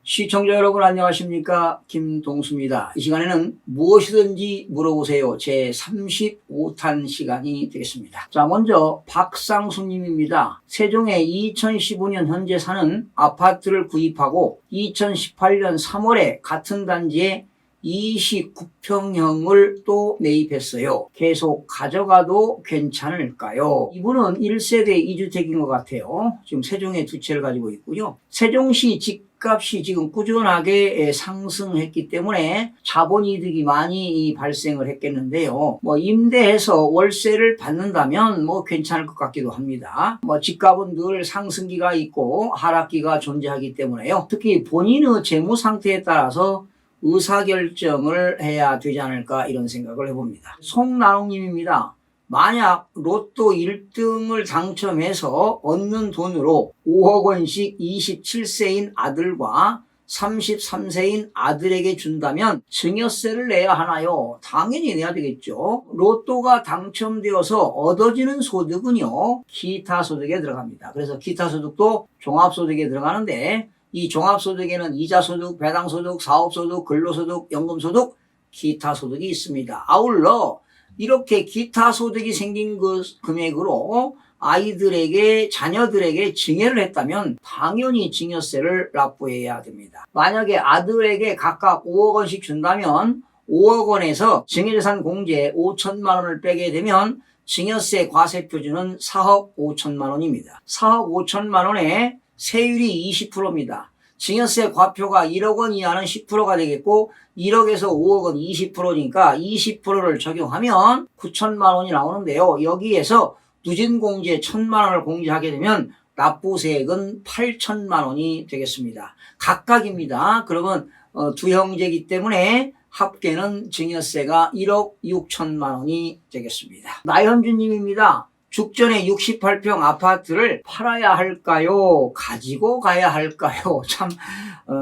시청자 여러분 안녕하십니까, 김동수입니다. 이 시간에는 무엇이든지 물어보세요 제 35탄 시간이 되겠습니다. 자, 먼저 박상수님입니다. 세종에 2015년 현재 사는 아파트를 구입하고 2018년 3월에 같은 단지에 29평형을 또 매입했어요. 계속 가져가도 괜찮을까요? 이분은 1세대 2주택인 것 같아요. 지금 세종에 두 채를 가지고 있고요. 세종시 집값이 지금 꾸준하게 상승했기 때문에 자본이득이 많이 발생을 했겠는데요. 임대해서 월세를 받는다면 괜찮을 것 같기도 합니다. 집값은 늘 상승기가 있고 하락기가 존재하기 때문에요. 특히 본인의 재무 상태에 따라서 의사결정을 해야 되지 않을까 이런 생각을 해봅니다. 송나롱님입니다. 만약 로또 1등을 당첨해서 얻는 돈으로 5억 원씩 27세인 아들과 33세인 아들에게 준다면 증여세를 내야 하나요? 당연히 내야 되겠죠. 로또가 당첨되어서 얻어지는 소득은요, 기타 소득에 들어갑니다. 그래서 기타 소득도 종합소득에 들어가는데, 이 종합소득에는 이자소득, 배당소득, 사업소득, 근로소득, 연금소득, 기타소득이 있습니다. 아울러 이렇게 기타소득이 생긴 그 금액으로 아이들에게, 자녀들에게 증여를 했다면 당연히 증여세를 납부해야 됩니다. 만약에 아들에게 각각 5억 원씩 준다면 5억 원에서 증여재산 공제에 5천만 원을 빼게 되면 증여세 과세표준은 4억 5천만 원입니다. 4억 5천만 원에 세율이 20%입니다. 증여세 과표가 1억 원 이하는 10%가 되겠고 1억에서 5억은 20%니까 20%를 적용하면 9천만 원이 나오는데요. 여기에서 누진공제 1천만 원을 공제하게 되면 납부세액은 8천만 원이 되겠습니다. 각각입니다. 그러면 두 형제이기 때문에 합계는 증여세가 1억 6천만 원이 되겠습니다. 나현주님입니다. 죽전에 68평 아파트를 팔아야 할까요? 가지고 가야 할까요? 참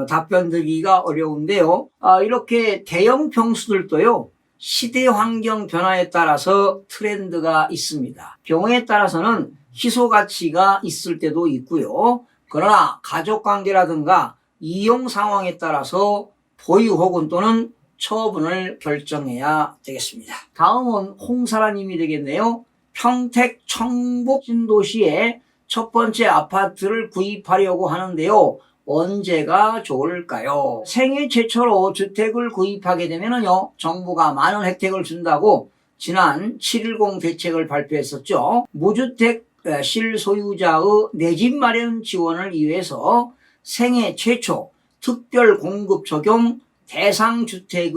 답변 드리기가 어려운데요. 이렇게 대형 평수들도요, 시대 환경 변화에 따라서 트렌드가 있습니다. 경우에 따라서는 희소 가치가 있을 때도 있고요. 그러나 가족관계라든가 이용 상황에 따라서 보유 혹은 또는 처분을 결정해야 되겠습니다. 다음은 홍사라님이 되겠네요. 평택 청북 신도시에 첫 번째 아파트를 구입하려고 하는데요. 언제가 좋을까요? 생애 최초로 주택을 구입하게 되면요, 정부가 많은 혜택을 준다고 지난 7.10 대책을 발표했었죠. 무주택 실소유자의 내 집 마련 지원을 위해서 생애 최초 특별 공급 적용 대상 주택의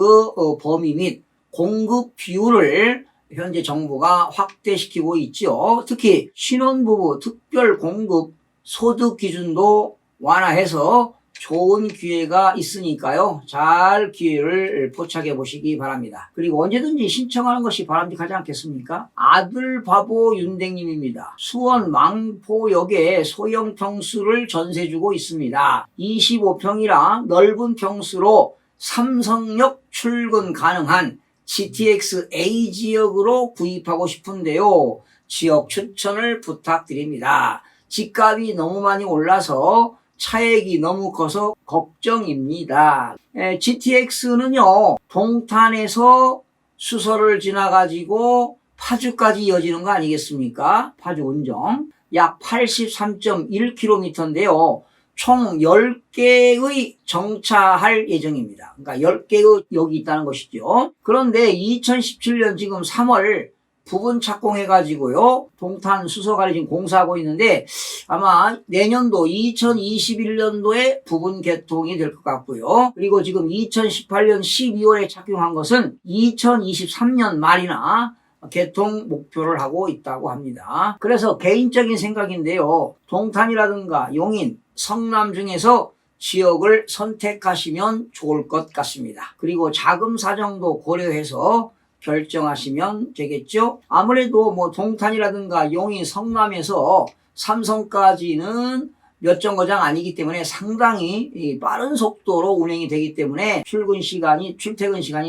범위 및 공급 비율을 현재 정부가 확대시키고 있죠. 특히 신혼부부 특별 공급 소득 기준도 완화해서 좋은 기회가 있으니까요. 잘 기회를 포착해 보시기 바랍니다. 그리고 언제든지 신청하는 것이 바람직하지 않겠습니까? 아들 바보 윤댕님입니다. 수원 망포역에 소형 평수를 전세 주고 있습니다. 25평이라 넓은 평수로 삼성역 출근 가능한 GTX A 지역으로 구입하고 싶은데요. 지역 추천을 부탁드립니다. 집값이 너무 많이 올라서 차액이 너무 커서 걱정입니다. GTX는요, 동탄에서 수서를 지나가지고 파주까지 이어지는 거 아니겠습니까? 파주 운정. 약 83.1km인데요. 총 10개의 정차할 예정입니다. 그러니까 10개의 역이 있다는 것이죠. 그런데 2017년 지금 3월 부분 착공해가지고요, 동탄 수서가를 지금 공사하고 있는데 아마 내년도 2021년도에 부분 개통이 될 것 같고요. 그리고 지금 2018년 12월에 착용한 것은 2023년 말이나 개통 목표를 하고 있다고 합니다. 그래서 개인적인 생각인데요, 동탄이라든가 용인, 성남 중에서 지역을 선택하시면 좋을 것 같습니다. 그리고 자금 사정도 고려해서 결정하시면 되겠죠. 아무래도 동탄이라든가 용인, 성남에서 삼성까지는 몇 정거장 아니기 때문에 상당히 빠른 속도로 운행이 되기 때문에 출퇴근 시간이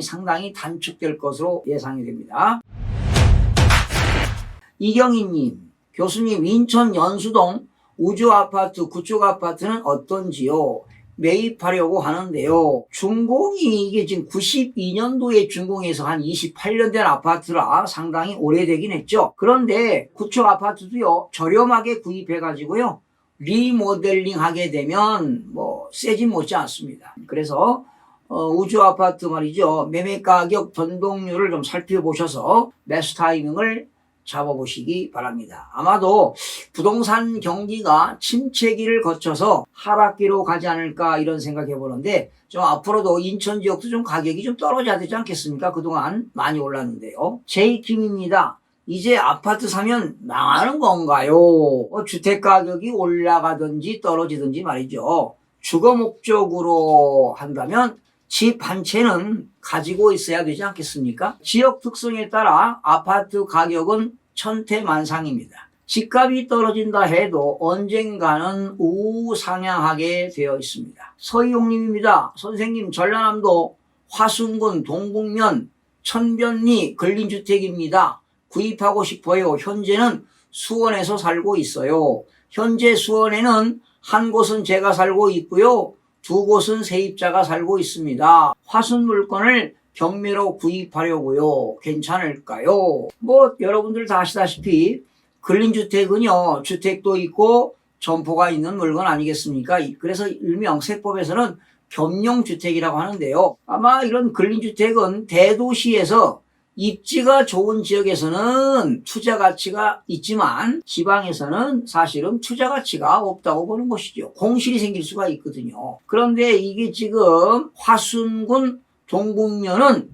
상당히 단축될 것으로 예상이 됩니다. 이경희님, 교수님, 인천 연수동 우주아파트, 구축아파트는 어떤지요? 매입하려고 하는데요. 준공이 이게 지금 92년도에 준공해서 한 28년 된 아파트라 상당히 오래되긴 했죠. 그런데 구축 아파트도요, 저렴하게 구입해가지고요, 리모델링 하게 되면 뭐 세진 못지 않습니다. 그래서 우주 아파트 말이죠. 매매 가격 변동률을 좀 살펴보셔서 매수 타이밍을 잡아보시기 바랍니다. 아마도 부동산 경기가 침체기를 거쳐서 하락기로 가지 않을까 이런 생각해 보는데, 좀 앞으로도 인천 지역도 좀 가격이 좀 떨어져야 되지 않겠습니까? 그동안 많이 올랐는데요. 제이킴입니다. 이제 아파트 사면 망하는 건가요? 주택 가격이 올라가든지 떨어지든지 말이죠. 주거 목적으로 한다면 집 한 채는 가지고 있어야 되지 않겠습니까? 지역 특성에 따라 아파트 가격은 천태만상입니다. 집값이 떨어진다 해도 언젠가는 우상향하게 되어 있습니다. 서희용님입니다. 선생님, 전라남도 화순군 동북면 천변리 근린주택입니다. 구입하고 싶어요. 현재는 수원에서 살고 있어요. 현재 수원에는 한 곳은 제가 살고 있고요. 두 곳은 세입자가 살고 있습니다. 화순 물건을 경매로 구입하려고요. 괜찮을까요? 뭐 여러분들 다 아시다시피 근린주택은요, 주택도 있고 점포가 있는 물건 아니겠습니까? 그래서 일명 세법에서는 겸용주택이라고 하는데요. 아마 이런 근린주택은 대도시에서 입지가 좋은 지역에서는 투자 가치가 있지만 지방에서는 사실은 투자 가치가 없다고 보는 것이죠. 공실이 생길 수가 있거든요. 그런데 이게 지금 화순군 동북면은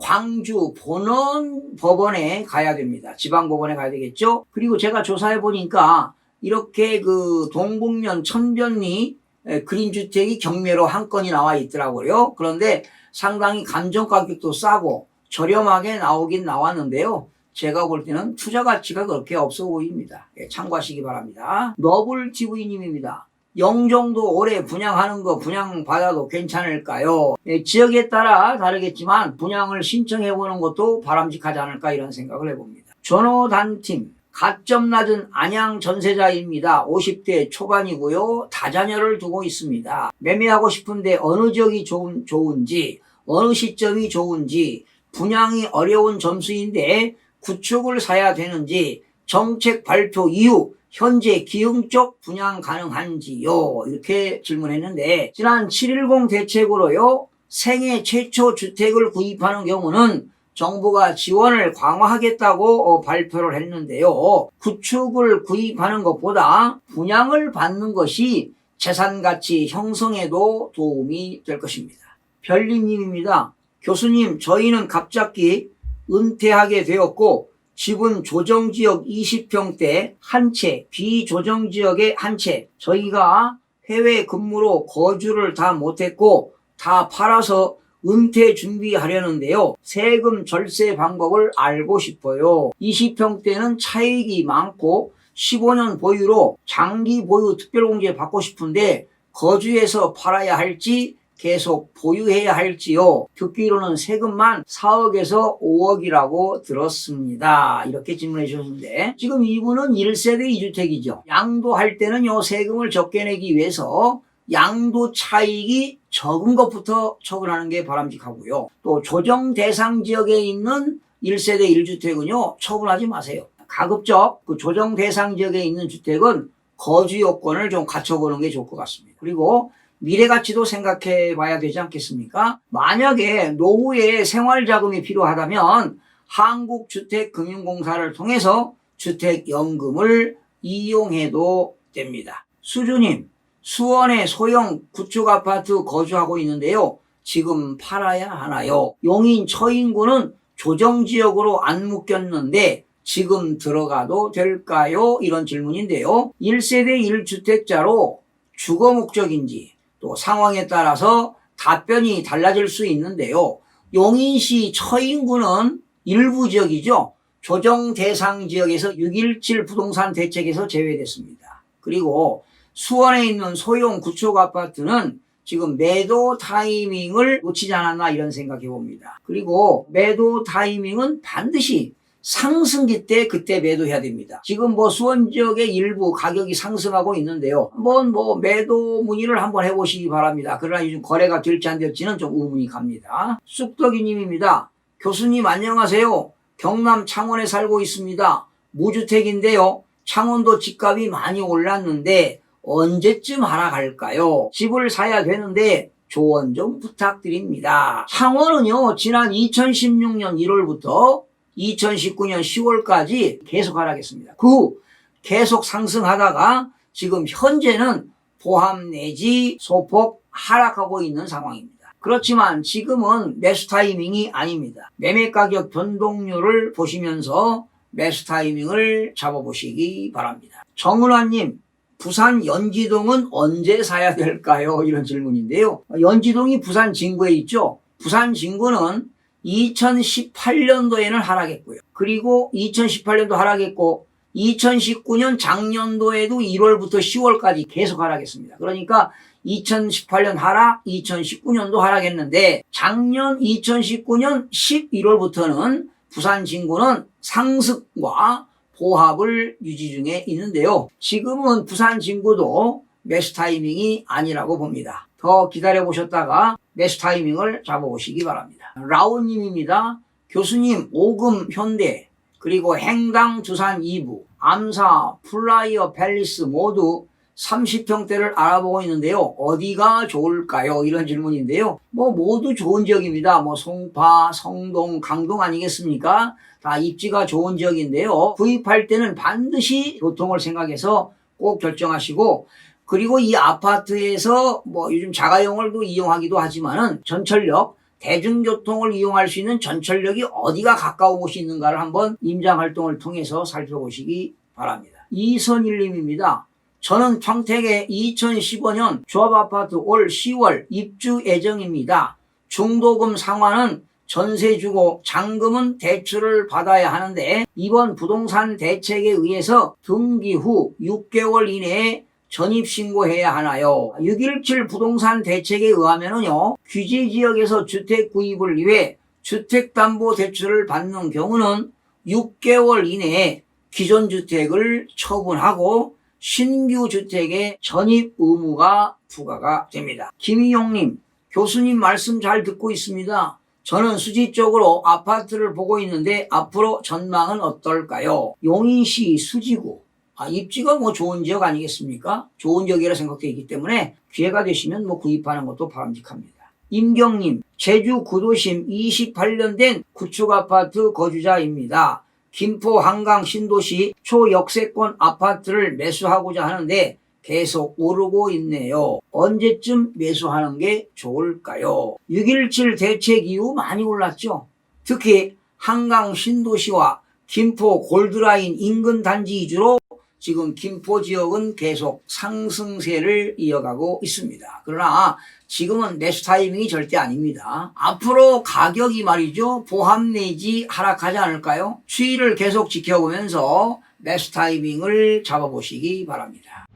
광주 본원법원에 가야 됩니다. 지방법원에 가야 되겠죠. 그리고 제가 조사해 보니까 이렇게 그 동북면 천변리 근린주택이 경매로 한 건이 나와 있더라고요. 그런데 상당히 감정 가격도 싸고 저렴하게 나오긴 나왔는데요. 제가 볼 때는 투자 가치가 그렇게 없어 보입니다. 참고하시기 바랍니다. 너블TV님입니다. 영종도 올해 분양하는 거 분양받아도 괜찮을까요? 지역에 따라 다르겠지만 분양을 신청해보는 것도 바람직하지 않을까 이런 생각을 해봅니다. 전호단팀, 가점 낮은 안양 전세자입니다. 50대 초반이고요. 다자녀를 두고 있습니다. 매매하고 싶은데 어느 지역이 좋은지, 어느 시점이 좋은지, 분양이 어려운 점수인데 구축을 사야 되는지, 정책 발표 이후 현재 기흥 쪽 분양 가능한지요? 이렇게 질문했는데, 지난 7.10 대책으로요, 생애 최초 주택을 구입하는 경우는 정부가 지원을 강화하겠다고 발표를 했는데요. 구축을 구입하는 것보다 분양을 받는 것이 재산가치 형성에도 도움이 될 것입니다. 별님님입니다. 교수님, 저희는 갑자기 은퇴하게 되었고 집은 조정지역 20평대 한 채, 비조정지역에 한 채. 저희가 해외 근무로 거주를 다 못했고 다 팔아서 은퇴 준비하려는데요. 세금 절세 방법을 알고 싶어요. 20평대는 차익이 많고 15년 보유로 장기 보유 특별공제 받고 싶은데 거주해서 팔아야 할지 계속 보유해야 할지요. 듣기로는 세금만 4억에서 5억이라고 들었습니다. 이렇게 질문해 주셨는데, 지금 이분은 1세대 2주택이죠. 양도할 때는요, 세금을 적게 내기 위해서 양도 차익이 적은 것부터 처분하는 게 바람직하고요. 또 조정 대상 지역에 있는 1세대 1주택은요, 처분하지 마세요. 가급적 그 조정 대상 지역에 있는 주택은 거주 요건을 좀 갖춰보는 게 좋을 것 같습니다. 그리고 미래 가치도 생각해 봐야 되지 않겠습니까? 만약에 노후에 생활자금이 필요하다면 한국주택금융공사를 통해서 주택연금을 이용해도 됩니다. 수주님, 수원에 소형 구축아파트 거주하고 있는데요. 지금 팔아야 하나요? 용인 처인구는 조정지역으로 안 묶였는데 지금 들어가도 될까요? 이런 질문인데요. 1세대 1주택자로 주거 목적인지 또 상황에 따라서 답변이 달라질 수 있는데요. 용인시 처인구는 일부 지역이죠. 조정 대상 지역에서 6.17 부동산 대책에서 제외됐습니다. 그리고 수원에 있는 소형 구축 아파트는 지금 매도 타이밍을 놓치지 않았나 이런 생각해 봅니다. 그리고 매도 타이밍은 반드시 상승기 때 그때 매도해야 됩니다. 지금 뭐 수원 지역의 일부 가격이 상승하고 있는데요. 한번 뭐 매도 문의를 한번 해보시기 바랍니다. 그러나 요즘 거래가 될지 안 될지는 좀 의문이 갑니다. 쑥덕이님입니다. 교수님 안녕하세요. 경남 창원에 살고 있습니다. 무주택인데요. 창원도 집값이 많이 올랐는데 언제쯤 하락할까요? 집을 사야 되는데 조언 좀 부탁드립니다. 창원은요, 지난 2016년 1월부터 2019년 10월까지 계속 하락했습니다. 그 후 계속 상승하다가 지금 현재는 보합 내지 소폭 하락하고 있는 상황입니다. 그렇지만 지금은 매수 타이밍이 아닙니다. 매매 가격 변동률을 보시면서 매수 타이밍을 잡아보시기 바랍니다. 정은화님, 부산 연지동은 언제 사야 될까요? 이런 질문인데요. 연지동이 부산 진구에 있죠. 부산 진구는 2018년도에는 하락했고요. 그리고 2018년도 하락했고 2019년 작년도에도 1월부터 10월까지 계속 하락했습니다. 그러니까 2018년 하락, 2019년도 하락했는데 작년 2019년 11월부터는 부산 진구는 상승과 보합을 유지 중에 있는데요. 지금은 부산 진구도 매수 타이밍이 아니라고 봅니다. 더 기다려 보셨다가 매수 타이밍을 잡아보시기 바랍니다. 라온님입니다. 교수님, 오금 현대 그리고 행당 두산 2부, 암사, 플라이어 팰리스 모두 30평대를 알아보고 있는데요. 어디가 좋을까요? 이런 질문인데요. 모두 좋은 지역입니다. 송파, 성동, 강동 아니겠습니까? 다 입지가 좋은 지역인데요. 구입할 때는 반드시 교통을 생각해서 꼭 결정하시고, 그리고 이 아파트에서 요즘 자가용을도 이용하기도 하지만은 전철역, 대중교통을 이용할 수 있는 전철역이 어디가 가까운 곳이 있는가를 한번 임장활동을 통해서 살펴보시기 바랍니다. 이선일님입니다. 저는 평택에 2015년 조합아파트 올 10월 입주 예정입니다. 중도금 상환은 전세 주고 잔금은 대출을 받아야 하는데 이번 부동산 대책에 의해서 등기 후 6개월 이내에 전입신고해야 하나요? 6.17 부동산 대책에 의하면요, 규제지역에서 주택 구입을 위해 주택담보대출을 받는 경우는 6개월 이내에 기존 주택을 처분하고 신규 주택의 전입 의무가 부과가 됩니다. 김희용님, 교수님 말씀 잘 듣고 있습니다. 저는 수지 쪽으로 아파트를 보고 있는데 앞으로 전망은 어떨까요? 용인시 수지구. 입지가 좋은 지역 아니겠습니까? 좋은 지역이라 생각되어 있기 때문에 기회가 되시면 구입하는 것도 바람직합니다. 임경님, 제주 구도심 28년 된 구축 아파트 거주자입니다. 김포 한강 신도시 초역세권 아파트를 매수하고자 하는데 계속 오르고 있네요. 언제쯤 매수하는 게 좋을까요? 6.17 대책 이후 많이 올랐죠. 특히 한강 신도시와 김포 골드라인 인근 단지 위주로 지금 김포 지역은 계속 상승세를 이어가고 있습니다. 그러나 지금은 매수 타이밍이 절대 아닙니다. 앞으로 가격이 말이죠, 보합 내지 하락하지 않을까요? 추이를 계속 지켜보면서 매수 타이밍을 잡아보시기 바랍니다.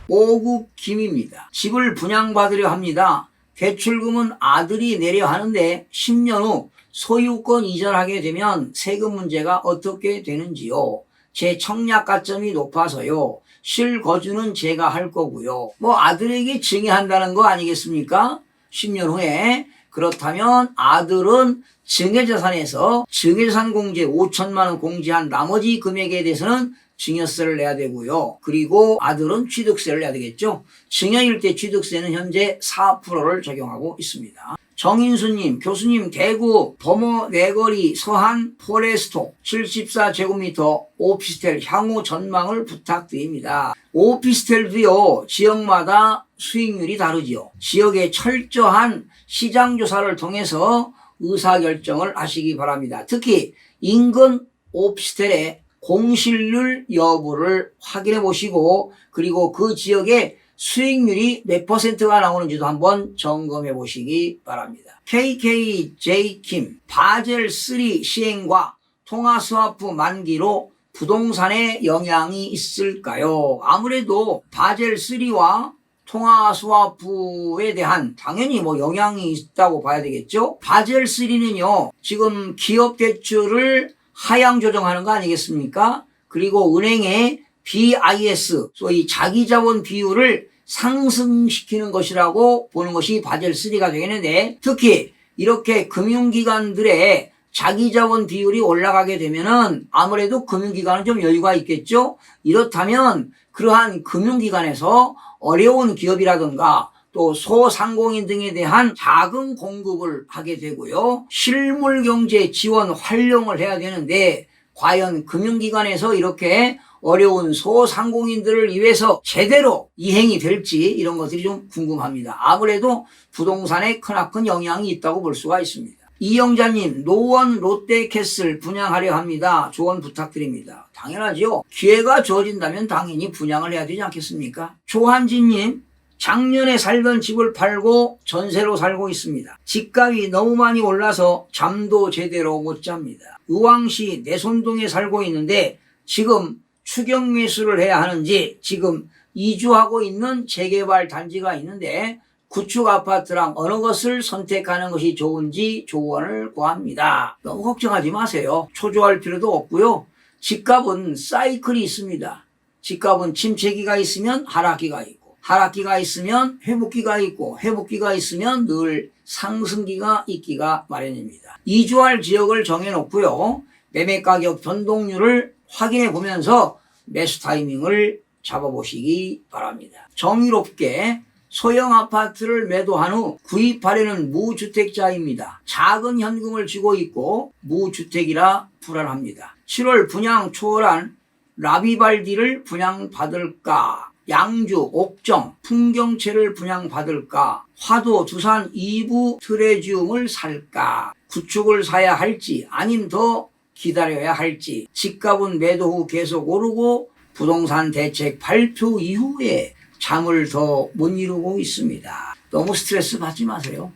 오국김입니다. 집을 분양받으려 합니다. 대출금은 아들이 내려 하는데 10년 후 소유권 이전하게 되면 세금 문제가 어떻게 되는지요? 제 청약 가점이 높아서요. 실거주는 제가 할 거고요. 아들에게 증여한다는 거 아니겠습니까? 10년 후에. 그렇다면 아들은 증여자산에서 증여자산 공제 5천만 원 공제한 나머지 금액에 대해서는 증여세를 내야 되고요. 그리고 아들은 취득세를 내야 되겠죠. 증여일 때 취득세는 현재 4%를 적용하고 있습니다. 정인수님, 교수님, 대구 범어 내거리 서한 포레스토 74제곱미터 오피스텔 향후 전망을 부탁드립니다. 오피스텔도요, 지역마다 수익률이 다르지요. 지역의 철저한 시장조사를 통해서 의사결정을 하시기 바랍니다. 특히 인근 오피스텔의 공실률 여부를 확인해 보시고, 그리고 그 지역의 수익률이 몇 %가 나오는지도 한번 점검해 보시기 바랍니다. KKJ킴, 바젤3 시행과 통화스와프 만기로 부동산에 영향이 있을까요? 아무래도 바젤3와 통화스와프에 대한 당연히 뭐 영향이 있다고 봐야 되겠죠. 바젤 3는요, 지금 기업 대출을 하향 조정하는 거 아니겠습니까? 그리고 은행의 BIS, 소위 자기자본 비율을 상승시키는 것이라고 보는 것이 바젤 3가 되겠는데, 특히 이렇게 금융기관들의 자기자본 비율이 올라가게 되면은 아무래도 금융기관은 좀 여유가 있겠죠. 이렇다면 그러한 금융기관에서 어려운 기업이라든가 또 소상공인 등에 대한 자금 공급을 하게 되고요. 실물경제 지원 활용을 해야 되는데, 과연 금융기관에서 이렇게 어려운 소상공인들을 위해서 제대로 이행이 될지 이런 것들이 좀 궁금합니다. 아무래도 부동산에 크나큰 영향이 있다고 볼 수가 있습니다. 이영자님, 노원 롯데캐슬 분양하려 합니다. 조언 부탁드립니다. 당연하죠. 기회가 주어진다면 당연히 분양을 해야 되지 않겠습니까? 조한진님, 작년에 살던 집을 팔고 전세로 살고 있습니다. 집값이 너무 많이 올라서 잠도 제대로 못 잡니다. 의왕시 내손동에 살고 있는데 지금 추격 매수를 해야 하는지, 지금 이주하고 있는 재개발 단지가 있는데 구축 아파트랑 어느 것을 선택하는 것이 좋은지 조언을 구합니다. 너무 걱정하지 마세요. 초조할 필요도 없고요. 집값은 사이클이 있습니다. 집값은 침체기가 있으면 하락기가 있고, 하락기가 있으면 회복기가 있고, 회복기가 있으면 늘 상승기가 있기가 마련입니다. 이주할 지역을 정해놓고요. 매매가격 변동률을 확인해 보면서 매수 타이밍을 잡아보시기 바랍니다. 정의롭게 소형 아파트를 매도한 후 구입하려는 무주택자입니다. 작은 현금을 쥐고 있고 무주택이라 불안합니다. 7월 분양 초월한 라비발디를 분양받을까? 양주, 옥정, 풍경채를 분양받을까? 화도, 두산, 이부 트레지움을 살까? 구축을 사야 할지 아님 더 기다려야 할지, 집값은 매도 후 계속 오르고 부동산 대책 발표 이후에 잠을 더 못 이루고 있습니다. 너무 스트레스 받지 마세요.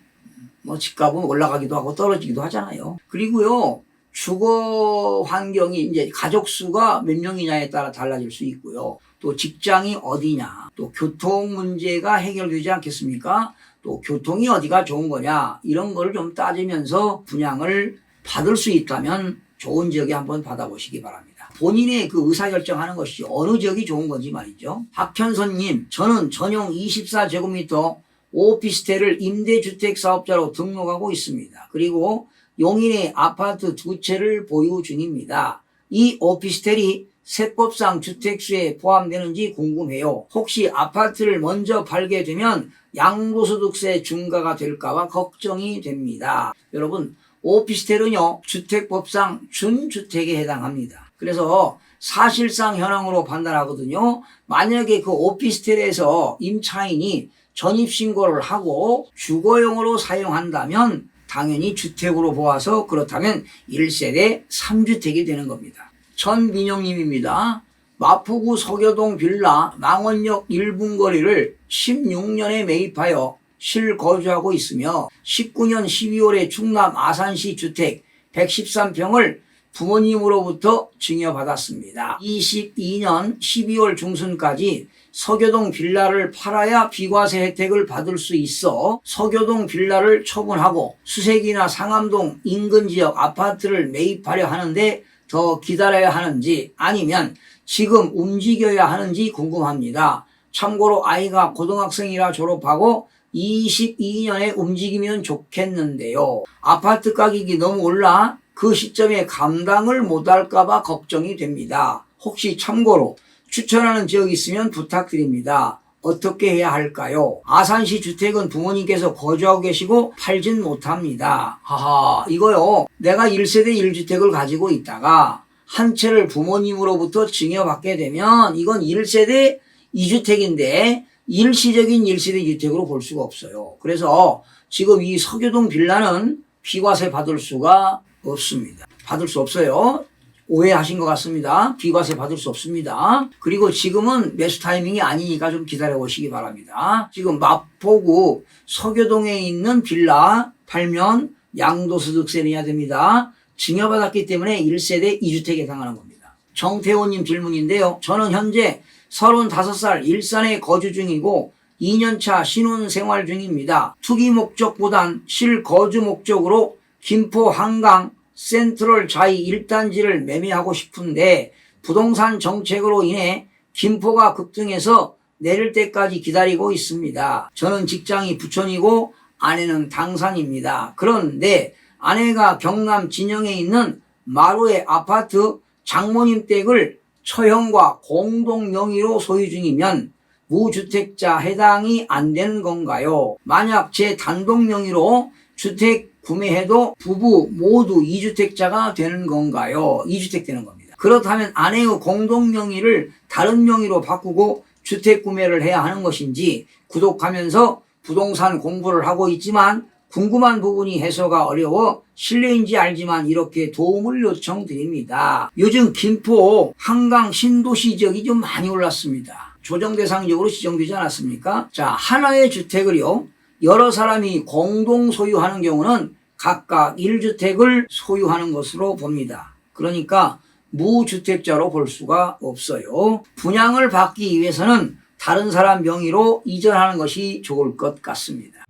뭐 집값은 올라가기도 하고 떨어지기도 하잖아요. 그리고요, 주거 환경이 이제 가족 수가 몇 명이냐에 따라 달라질 수 있고요. 또 직장이 어디냐, 또 교통 문제가 해결되지 않겠습니까? 또 교통이 어디가 좋은 거냐, 이런 걸 좀 따지면서 분양을 받을 수 있다면 좋은 지역에 한번 받아보시기 바랍니다. 본인의 그 의사결정하는 것이 어느 지역이 좋은 건지 말이죠. 박현선님, 저는 전용 24제곱미터 오피스텔을 임대주택 사업자로 등록하고 있습니다. 그리고 용인에 아파트 2채를 보유 중입니다. 이 오피스텔이 세법상 주택수에 포함되는지 궁금해요. 혹시 아파트를 먼저 팔게 되면 양도소득세 중과가 될까봐 걱정이 됩니다. 여러분, 오피스텔은요, 주택법상 준주택에 해당합니다. 그래서 사실상 현황으로 판단하거든요. 만약에 그 오피스텔에서 임차인이 전입신고를 하고 주거용으로 사용한다면 당연히 주택으로 보아서 그렇다면 1세대 3주택이 되는 겁니다. 전민영님입니다. 마포구 서교동 빌라 망원역 1분 거리를 16년에 매입하여 실거주하고 있으며 19년 12월에 충남 아산시 주택 113평을 부모님으로부터 증여받았습니다. 22년 12월 중순까지 서교동 빌라를 팔아야 비과세 혜택을 받을 수 있어 서교동 빌라를 처분하고 수색이나 상암동 인근 지역 아파트를 매입하려 하는데 더 기다려야 하는지 아니면 지금 움직여야 하는지 궁금합니다. 참고로 아이가 고등학생이라 졸업하고 22년에 움직이면 좋겠는데요. 아파트 가격이 너무 올라 그 시점에 감당을 못할까봐 걱정이 됩니다. 혹시 참고로 추천하는 지역이 있으면 부탁드립니다. 어떻게 해야 할까요? 아산시 주택은 부모님께서 거주하고 계시고 팔진 못합니다. 하하, 이거요. 내가 1세대 1주택을 가지고 있다가 한 채를 부모님으로부터 증여받게 되면 이건 1세대 2주택인데 일시적인 1세대 2주택으로 볼 수가 없어요. 그래서 지금 이 서교동 빌라는 비과세 받을 수가 없습니다. 받을 수 없어요. 오해하신 것 같습니다. 비과세 받을 수 없습니다. 그리고 지금은 매수 타이밍이 아니니까 좀 기다려 보시기 바랍니다. 지금 마포구 서교동에 있는 빌라 팔면 양도소득세 내야 됩니다. 증여받았기 때문에 1세대 2주택에 해당하는 겁니다. 정태호님 질문인데요. 저는 현재 35살 일산에 거주 중이고 2년차 신혼생활 중입니다. 투기 목적보단 실거주 목적으로 김포 한강 센트럴 자이 1단지를 매매하고 싶은데 부동산 정책으로 인해 김포가 급등해서 내릴 때까지 기다리고 있습니다. 저는 직장이 부천이고 아내는 당산입니다. 그런데 아내가 경남 진영에 있는 마루의 아파트 장모님 댁을 처형과 공동 명의로 소유 중이면 무주택자 해당이 안 되는 건가요? 만약 제 단독 명의로 주택 구매해도 부부 모두 2주택자가 되는 건가요? 2주택 되는 겁니다. 그렇다면 아내의 공동 명의를 다른 명의로 바꾸고 주택 구매를 해야 하는 것인지 구독하면서 부동산 공부를 하고 있지만 궁금한 부분이 해소가 어려워 실례인지 알지만 이렇게 도움을 요청드립니다. 요즘 김포 한강 신도시 지역이 좀 많이 올랐습니다. 조정 대상지역으로 지정되지 않았습니까? 자, 하나의 주택을요 여러 사람이 공동 소유하는 경우는 각각 1주택을 소유하는 것으로 봅니다. 그러니까 무주택자로 볼 수가 없어요. 분양을 받기 위해서는 다른 사람 명의로 이전하는 것이 좋을 것 같습니다.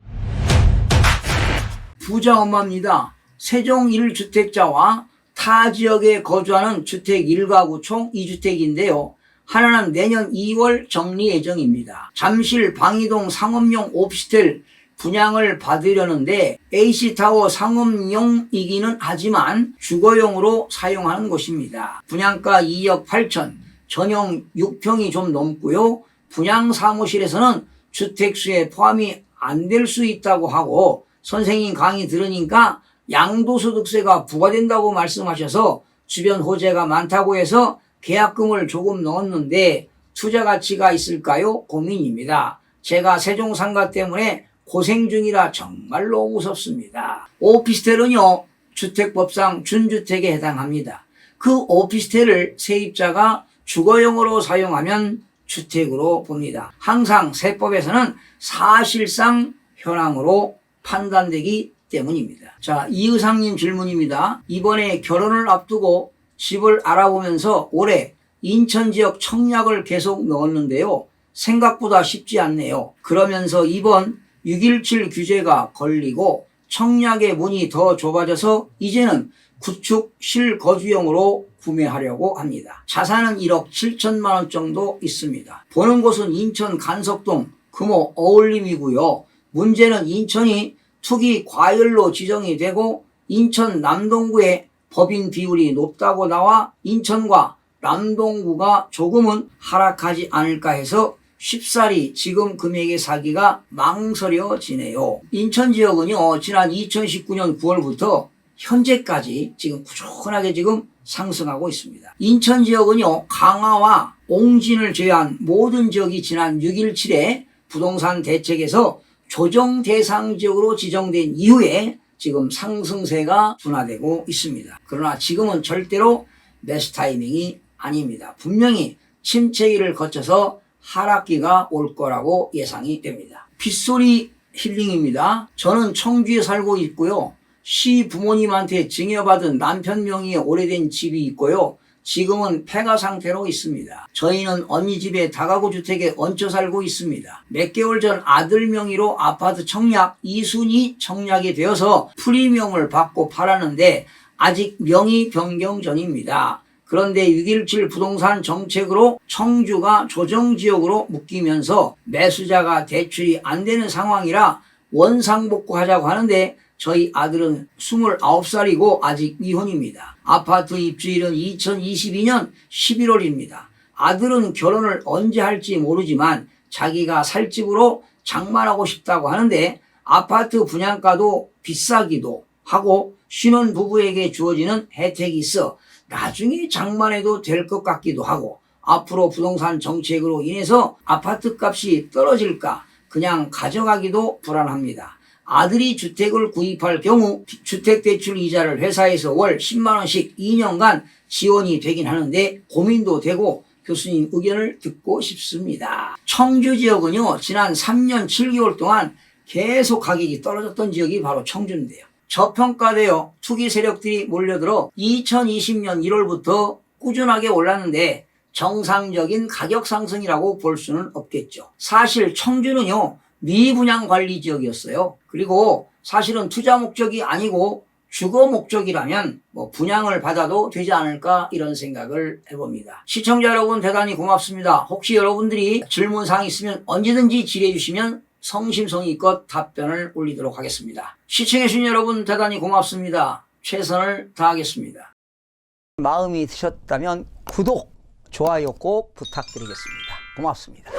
부자 엄마입니다. 세종 1주택자와 타 지역에 거주하는 주택 1가구 총 2주택인데요. 하나는 내년 2월 정리 예정입니다. 잠실 방이동 상업용 오피스텔 분양을 받으려는데 A씨타워 상업용이기는 하지만 주거용으로 사용하는 곳입니다. 분양가 2억 8천, 전용 6평이 좀 넘고요. 분양 사무실에서는 주택수에 포함이 안 될 수 있다고 하고 선생님 강의 들으니까 양도소득세가 부과된다고 말씀하셔서 주변 호재가 많다고 해서 계약금을 조금 넣었는데 투자 가치가 있을까요? 고민입니다. 제가 세종상가 때문에 고생 중이라 정말로 무섭습니다. 오피스텔은요 주택법상 준주택에 해당합니다. 그 오피스텔을 세입자가 주거용으로 사용하면 주택으로 봅니다. 항상 세법에서는 사실상 현황으로 판단되기 때문입니다. 자, 이의상님 질문입니다. 이번에 결혼을 앞두고 집을 알아보면서 올해 인천 지역 청약을 계속 넣었는데요. 생각보다 쉽지 않네요. 그러면서 이번 6.17 규제가 걸리고 청약의 문이 더 좁아져서 이제는 구축 실거주용으로 구매하려고 합니다. 자산은 1억 7천만 원 정도 있습니다. 보는 곳은 인천 간석동 금호 어울림이고요. 문제는 인천이 투기 과열로 지정이 되고 인천 남동구의 법인 비율이 높다고 나와 인천과 남동구가 조금은 하락하지 않을까 해서 쉽사리 지금 금액의 사기가 망설여지네요. 인천 지역은요 지난 2019년 9월부터 현재까지 지금 꾸준하게 지금 상승하고 있습니다. 인천 지역은요 강화와 옹진을 제외한 모든 지역이 지난 6.17에 부동산 대책에서 조정 대상 지역으로 지정된 이후에 지금 상승세가 둔화되고 있습니다. 그러나 지금은 절대로 매수 타이밍이 아닙니다. 분명히 침체기를 거쳐서 하락기가 올 거라고 예상이 됩니다. 빗소리 힐링입니다. 저는 청주에 살고 있고요. 시 부모님한테 증여받은 남편 명의의 오래된 집이 있고요. 지금은 폐가 상태로 있습니다. 저희는 언니 집에 다가구 주택에 얹혀 살고 있습니다. 몇 개월 전 아들 명의로 아파트 청약 2순위 청약이 되어서 프리미엄을 받고 팔았는데 아직 명의 변경 전입니다. 그런데 6.17 부동산 정책으로 청주가 조정지역으로 묶이면서 매수자가 대출이 안 되는 상황이라 원상복구하자고 하는데 저희 아들은 29살이고 아직 미혼입니다. 아파트 입주일은 2022년 11월입니다. 아들은 결혼을 언제 할지 모르지만 자기가 살 집으로 장만하고 싶다고 하는데 아파트 분양가도 비싸기도 하고 신혼부부에게 주어지는 혜택이 있어 나중에 장만해도 될 것 같기도 하고 앞으로 부동산 정책으로 인해서 아파트 값이 떨어질까 그냥 가져가기도 불안합니다. 아들이 주택을 구입할 경우 주택대출 이자를 회사에서 월 10만 원씩 2년간 지원이 되긴 하는데 고민도 되고 교수님 의견을 듣고 싶습니다. 청주 지역은요 지난 3년 7개월 동안 계속 가격이 떨어졌던 지역이 바로 청주인데요. 저평가되어 투기 세력들이 몰려들어 2020년 1월부터 꾸준하게 올랐는데 정상적인 가격 상승이라고 볼 수는 없겠죠. 사실 청주는요, 미분양 관리 지역이었어요. 그리고 사실은 투자 목적이 아니고 주거 목적이라면 분양을 받아도 되지 않을까 이런 생각을 해봅니다. 시청자 여러분 대단히 고맙습니다. 혹시 여러분들이 질문사항 있으면 언제든지 질의해 주시면 성심성의껏 답변을 올리도록 하겠습니다. 시청해 주신 여러분 대단히 고맙습니다. 최선을 다하겠습니다. 마음이 드셨다면 구독, 좋아요 꼭 부탁드리겠습니다. 고맙습니다.